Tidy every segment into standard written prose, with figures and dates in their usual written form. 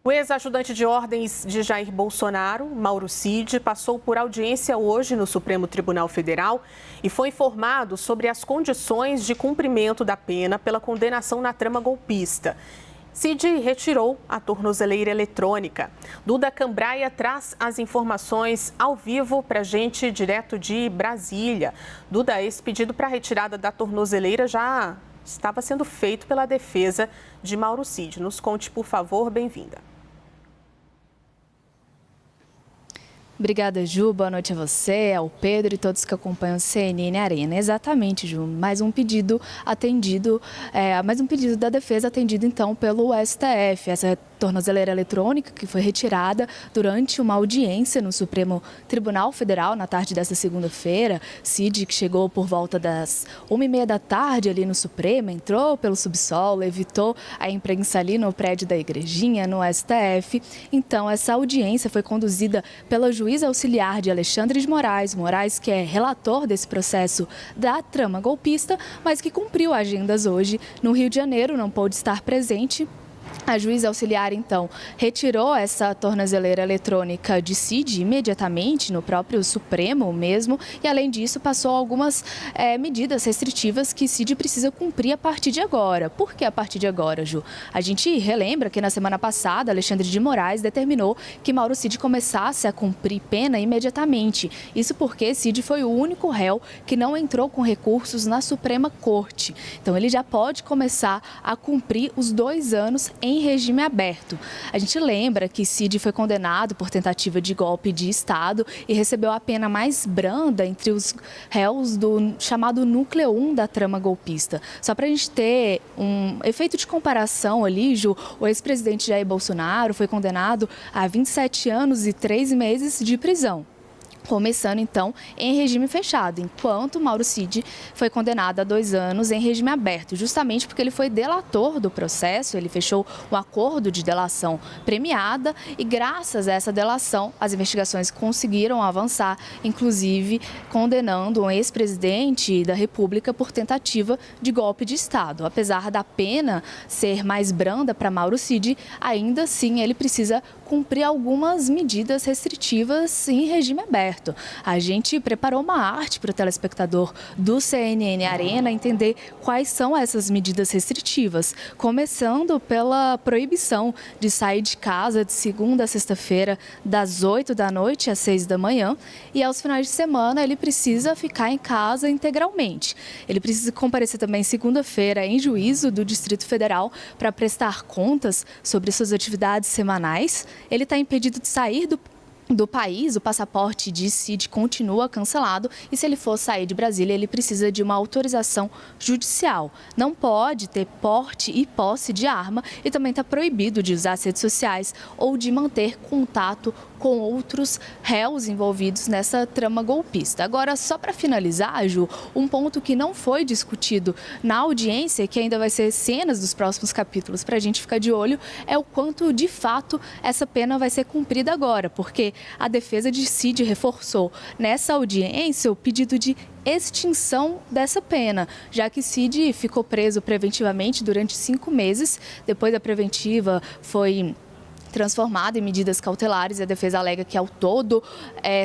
O ex-ajudante de ordens de Jair Bolsonaro, Mauro Cid, passou por audiência hoje no Supremo Tribunal Federal e foi informado sobre as condições de cumprimento da pena pela condenação na trama golpista. Cid retirou a tornozeleira eletrônica. Duda Cambraia traz as informações ao vivo para a gente, direto de Brasília. Duda, esse pedido para a retirada da tornozeleira já estava sendo feito pela defesa de Mauro Cid. Nos conte, por favor, bem-vinda. Obrigada, Ju. Boa noite a você, ao Pedro e todos que acompanham o CNN Arena. Exatamente, Ju. Mais um pedido atendido, mais um pedido da defesa atendido, então, pelo STF. Essa tornozeleira eletrônica que foi retirada durante uma audiência no Supremo Tribunal Federal na tarde dessa segunda-feira. Cid, que chegou por volta das 1h30 da tarde ali no Supremo, entrou pelo subsolo, evitou a imprensa ali no prédio da Igrejinha, no STF. Então, essa audiência foi conduzida pela juiz auxiliar de Alexandre de Moraes, que é relator desse processo da trama golpista, mas que cumpriu agendas hoje no Rio de Janeiro, não pôde estar presente. A juíza auxiliar, então, retirou essa tornozeleira eletrônica de Cid imediatamente no próprio Supremo mesmo e, além disso, passou algumas medidas restritivas que Cid precisa cumprir a partir de agora. Por que a partir de agora, Ju? A gente relembra que na semana passada, Alexandre de Moraes determinou que Mauro Cid começasse a cumprir pena imediatamente. Isso porque Cid foi o único réu que não entrou com recursos na Suprema Corte. Então, ele já pode começar a cumprir os 2 anos em regime aberto. A gente lembra que Cid foi condenado por tentativa de golpe de Estado e recebeu a pena mais branda entre os réus do chamado núcleo 1 da trama golpista. Só para a gente ter um efeito de comparação ali, Ju, o ex-presidente Jair Bolsonaro foi condenado a 27 anos e 3 meses de prisão, começando, então, em regime fechado, enquanto Mauro Cid foi condenado a 2 anos em regime aberto, justamente porque ele foi delator do processo, ele fechou um acordo de delação premiada e, graças a essa delação, as investigações conseguiram avançar, inclusive condenando um ex-presidente da República por tentativa de golpe de Estado. Apesar da pena ser mais branda para Mauro Cid, ainda assim ele precisa cumprir algumas medidas restritivas em regime aberto. A gente preparou uma arte para o telespectador do CNN Arena entender quais são essas medidas restritivas, começando pela proibição de sair de casa de segunda a sexta-feira, das 8 da noite às 6 da manhã, e aos finais de semana ele precisa ficar em casa integralmente. Ele precisa comparecer também segunda-feira em juízo do Distrito Federal para prestar contas sobre suas atividades semanais. Ele está impedido de sair do país, o passaporte de Cid continua cancelado e, se ele for sair de Brasília, ele precisa de uma autorização judicial. Não pode ter porte e posse de arma e também está proibido de usar as redes sociais ou de manter contato com outros réus envolvidos nessa trama golpista. Agora, só para finalizar, Ju, um ponto que não foi discutido na audiência, que ainda vai ser cenas dos próximos capítulos para a gente ficar de olho, é o quanto, de fato, essa pena vai ser cumprida agora, porque a defesa de Cid reforçou nessa audiência o pedido de extinção dessa pena, já que Cid ficou preso preventivamente durante 5 meses, depois a preventiva foi transformada em medidas cautelares e a defesa alega que, ao todo,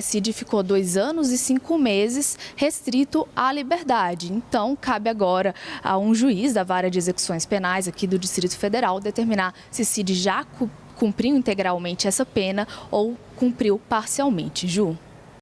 Cid ficou 2 anos e 5 meses restrito à liberdade. Então, cabe agora a um juiz da Vara de Execuções Penais aqui do Distrito Federal determinar se Cid já cumpriu integralmente essa pena ou cumpriu parcialmente. Ju.